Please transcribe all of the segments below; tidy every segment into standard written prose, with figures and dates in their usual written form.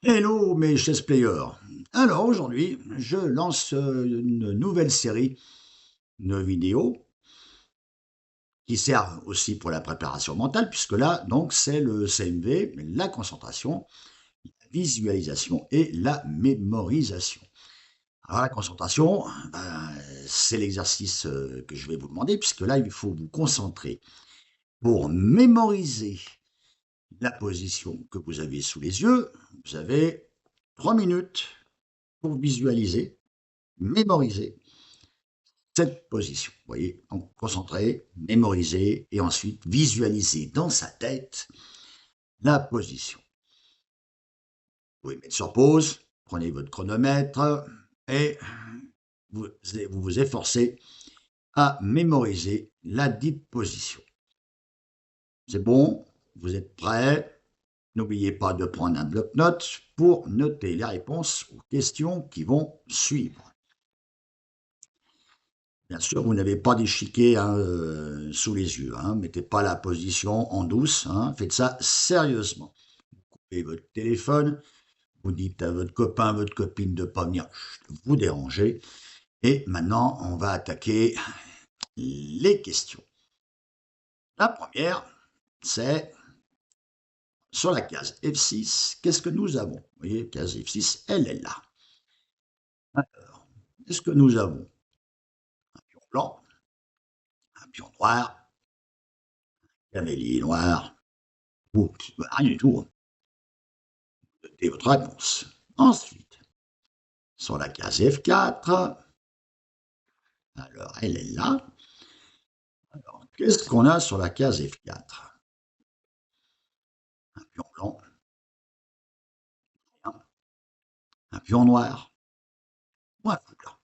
Hello mes chess players. Alors aujourd'hui, je lance une nouvelle série de vidéos qui servent aussi pour la préparation mentale, puisque là, donc, c'est le CMV, la concentration, la visualisation et la mémorisation. Alors la concentration, c'est l'exercice que je vais vous demander, puisque là, il faut vous concentrer pour mémoriser la position que vous avez sous les yeux. Vous avez 3 minutes pour visualiser, mémoriser cette position. Vous voyez, donc concentrer, mémoriser et ensuite visualiser dans sa tête la position. Vous pouvez mettre sur pause, prenez votre chronomètre et vous vous efforcez à mémoriser la dite position. C'est bon, vous êtes prêts? N'oubliez pas de prendre un bloc-notes pour noter les réponses aux questions qui vont suivre. Bien sûr, vous n'avez pas d'échiquier sous les yeux. Mettez pas la position en douce. Faites ça sérieusement. Vous coupez votre téléphone. Vous dites à votre copain, votre copine de ne pas venir vous déranger. Et maintenant, on va attaquer les questions. La première, c'est sur la case F6. Qu'est-ce que nous avons? Vous voyez, case F6, elle est là. Alors, qu'est-ce que nous avons? Un pion blanc, un pion noir, un cavalier noir, ou rien du tout. Notez votre réponse. Ensuite, sur la case F4, alors elle est là. Alors, qu'est-ce qu'on a sur la case F4? Un pion blanc, un pion noir, ou un fou blanc.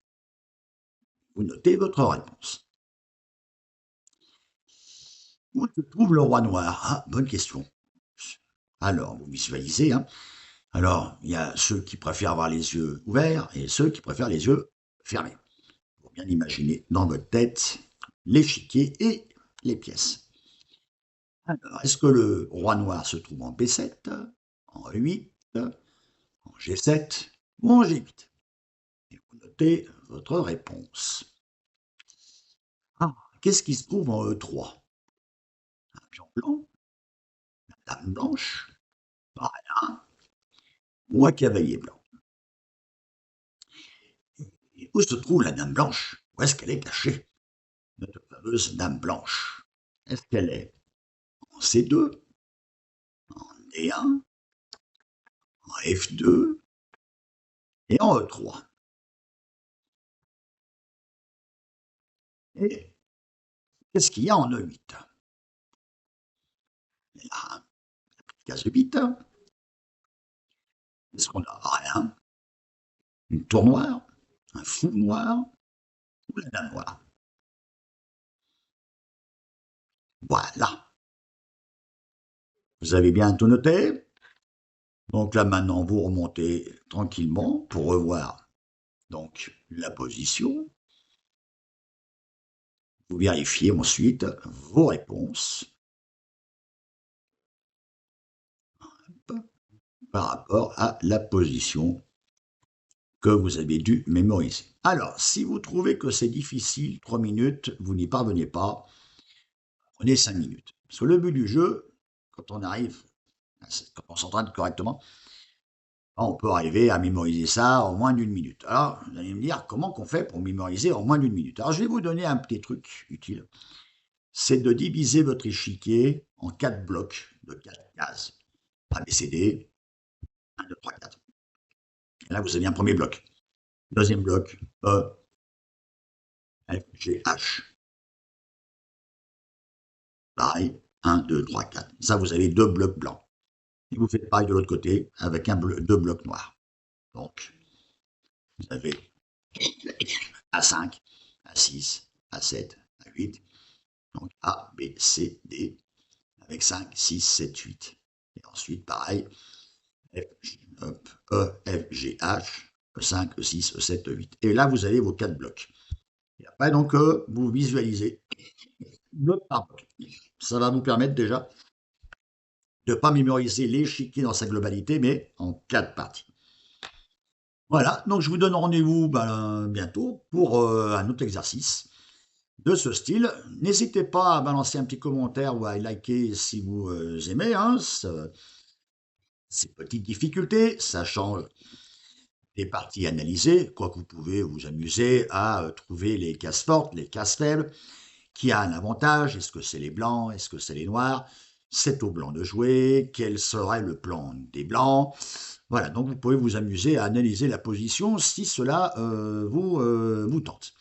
Vous notez votre réponse. Où se trouve le roi noir? Ah, bonne question. Alors, vous visualisez. Alors, il y a ceux qui préfèrent avoir les yeux ouverts et ceux qui préfèrent les yeux fermés. Pour bien imaginer dans votre tête l'échiquier et les pièces. Alors, est-ce que le roi noir se trouve en B7, en E8, en G7 ou en G8? Et vous notez votre réponse. Ah, qu'est-ce qui se trouve en E3? Un pion blanc, une dame blanche, rien, ou un cavalier blanc. Et où se trouve la dame blanche? Où est-ce qu'elle est cachée? Notre fameuse dame blanche. Est-ce qu'elle est en C2, en D1, en F2 et en E3? Et qu'est-ce qu'il y a en E8? Là, la petite case 8. Est-ce qu'on a? Rien. Une tour noire, un fou noir ou la dame noire? Voilà. Vous avez bien tout noté? Donc là maintenant, vous remontez tranquillement pour revoir donc la position. Vous vérifiez ensuite vos réponses par rapport à la position que vous avez dû mémoriser. Alors, si vous trouvez que c'est difficile, 3 minutes, vous n'y parvenez pas, prenez 5 minutes. Parce que le but du jeu, quand on arrive, quand on s'entraîne correctement, on peut arriver à mémoriser ça en moins d'une minute. Alors, vous allez me dire, comment qu'on fait pour mémoriser en moins d'une minute? Alors, je vais vous donner un petit truc utile. C'est de diviser votre échiquier en 4 blocs de 4 cases. A, B, C, D, 1, 2, 3, 4. Et là, vous avez un premier bloc. Deuxième bloc, E, F, G, H. Pareil, 1, 2, 3, 4. Ça, vous avez 2 blocs blancs. Et vous faites pareil de l'autre côté avec 2 blocs noirs. Donc, vous avez A5, A6, A7, A8. Donc A, B, C, D, avec 5, 6, 7, 8. Et ensuite, pareil, F, E, F, G, H, E5, E6, E7, E8. Et là, vous avez vos 4 blocs. Et après, donc, vous visualisez bloc par bloc. Ça va vous permettre déjà de ne pas mémoriser l'échiquier dans sa globalité, mais en 4 parties. Voilà, donc je vous donne rendez-vous bientôt pour un autre exercice de ce style. N'hésitez pas à balancer un petit commentaire ou à liker si vous aimez ces petites difficultés, sachant des parties analysées, quoique vous pouvez vous amuser à trouver les cases fortes, les cases faibles, qui a un avantage, est-ce que c'est les blancs, est-ce que c'est les noirs, c'est au blanc de jouer, quel serait le plan des blancs. Voilà, donc vous pouvez vous amuser à analyser la position si cela vous tente.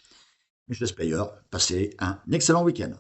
Je laisse Player, passez un excellent week-end.